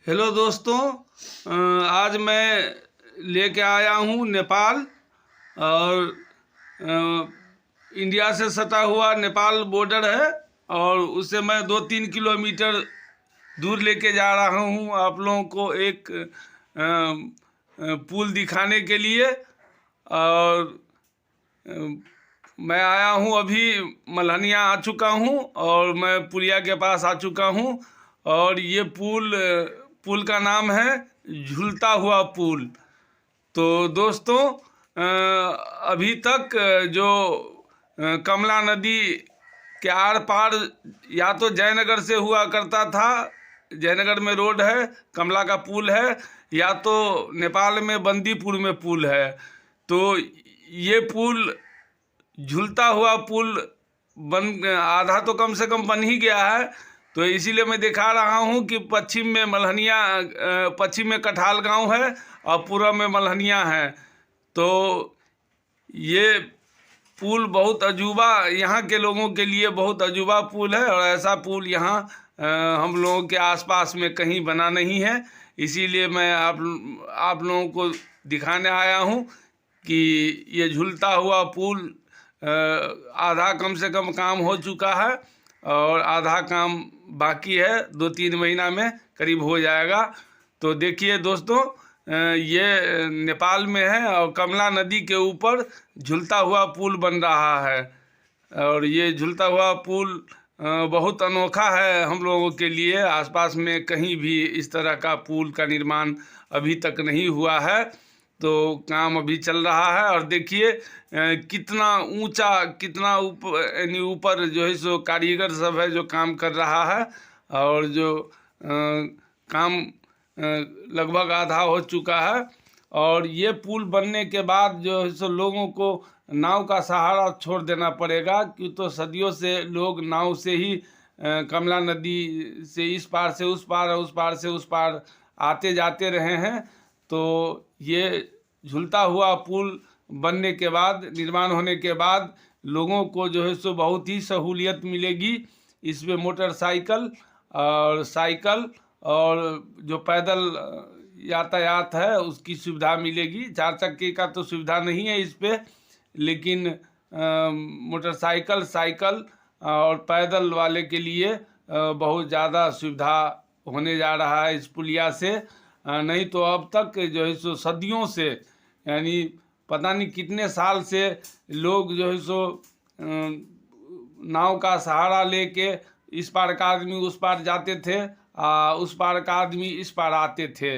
Hello दोस्तों। आज मैं लेके आया हूँ नेपाल और इंडिया से सटा हुआ नेपाल बॉर्डर है और उससे मैं 2-3 किलोमीटर दूर लेके जा रहा हूँ आप लोगों को एक पुल दिखाने के लिए। और मैं आया हूँ अभी मल्हनिया आ चुका हूँ और मैं पुलिया के पास आ चुका हूँ और ये पुल का नाम है झूलता हुआ पुल। तो दोस्तों अभी तक जो कमला नदी के आर पार या तो जयनगर से हुआ करता था, जयनगर में रोड है, कमला का पुल है, या तो नेपाल में बंदीपुर में पुल है। तो ये पुल झूलता हुआ पुल आधा तो कम से कम बन ही गया है। तो इसीलिए मैं दिखा रहा हूँ कि पश्चिम में मल्हनिया, पश्चिम में कठाल गांव है और पूर्व में मल्हनिया है। तो ये पुल बहुत अजूबा, यहाँ के लोगों के लिए बहुत अजूबा पुल है और ऐसा पुल यहाँ हम लोगों के आसपास में कहीं बना नहीं है। इसीलिए मैं आप लोगों को दिखाने आया हूँ कि ये झूलता हुआ पुल आधा कम से कम काम हो चुका है और आधा काम बाकी है, 2-3 महीना में करीब हो जाएगा। तो देखिए दोस्तों, ये नेपाल में है और कमला नदी के ऊपर झूलता हुआ पुल बन रहा है। और ये झूलता हुआ पुल बहुत अनोखा है हम लोगों के लिए। आसपास में कहीं भी इस तरह का पुल का निर्माण अभी तक नहीं हुआ है। तो काम अभी चल रहा है और देखिए कितना ऊंचा, कितना ऊपर, यानी ऊपर जो है सो कारीगर सब है जो काम कर रहा है। और जो काम लगभग आधा हो चुका है। और ये पुल बनने के बाद जो है सो लोगों को नाव का सहारा छोड़ देना पड़ेगा, क्यों तो सदियों से लोग नाव से ही कमला नदी से इस पार से उस पार और उस पार से उस पार आते जाते रहे हैं। तो ये झूलता हुआ पुल बनने के बाद, निर्माण होने के बाद लोगों को जो है सो बहुत ही सहूलियत मिलेगी। इसमें मोटरसाइकिल और साइकिल और जो पैदल यातायात है उसकी सुविधा मिलेगी। 4 चक्के का तो सुविधा नहीं है इस पे, लेकिन मोटरसाइकिल, साइकिल और पैदल वाले के लिए बहुत ज़्यादा सुविधा होने जा रहा है इस पुलिया से। नहीं तो अब तक जो है सो सदियों से, यानी पता नहीं कितने साल से लोग जो है सो नाव का सहारा लेके इस पार का आदमी उस पार जाते थे, उस पार का आदमी इस पार आते थे।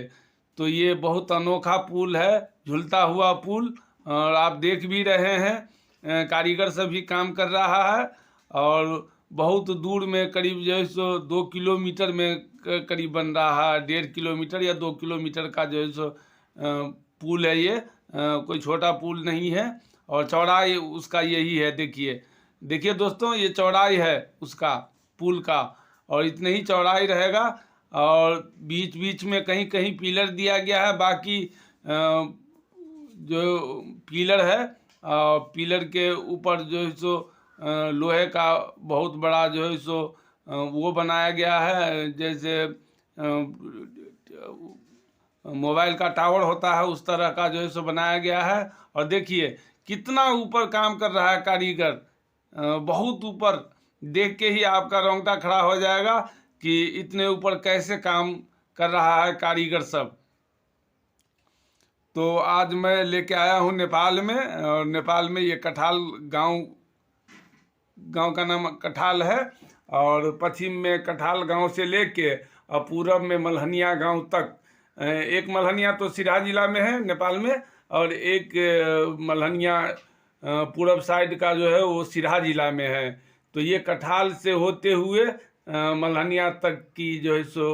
तो ये बहुत अनोखा पुल है, झूलता हुआ पुल। और आप देख भी रहे हैं कारीगर सब भी काम कर रहा है। और बहुत दूर में करीब जो है सो 2 किलोमीटर में करीब बन रहा है, 1.5 किलोमीटर या 2 किलोमीटर का जो है सो पुल है। ये कोई छोटा पुल नहीं है और चौड़ाई उसका यही है। देखिए दोस्तों, ये चौड़ाई है उसका पुल का और इतनी ही चौड़ाई रहेगा। और बीच बीच में कहीं कहीं पिलर दिया गया है। बाकी जो पिलर है, पिलर के ऊपर जो है सो लोहे का बहुत बड़ा जो है सो वो बनाया गया है, जैसे मोबाइल का टावर होता है उस तरह का जो है सो बनाया गया है। और देखिए कितना ऊपर काम कर रहा है कारीगर, बहुत ऊपर। देख के ही आपका रोंगटा खड़ा हो जाएगा कि इतने ऊपर कैसे काम कर रहा है कारीगर सब। तो आज मैं लेके आया हूँ नेपाल में, और नेपाल में ये कठाल गांव का नाम कठाल है। और पश्चिम में कठाल गांव से लेके और पूरब में मल्हनिया गांव तक। एक मल्हनिया तो सिराहा जिला में है नेपाल में, और एक मल्हनिया पूरब साइड का जो है वो सिराहा जिला में है। तो ये कठाल से होते हुए मल्हनिया तक की जो है सो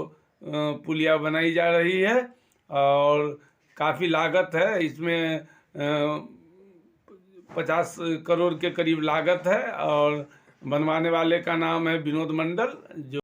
पुलिया बनाई जा रही है। और काफ़ी लागत है इसमें, 50 करोड़ के करीब लागत है। और बनवाने वाले का नाम है विनोद मंडल, जो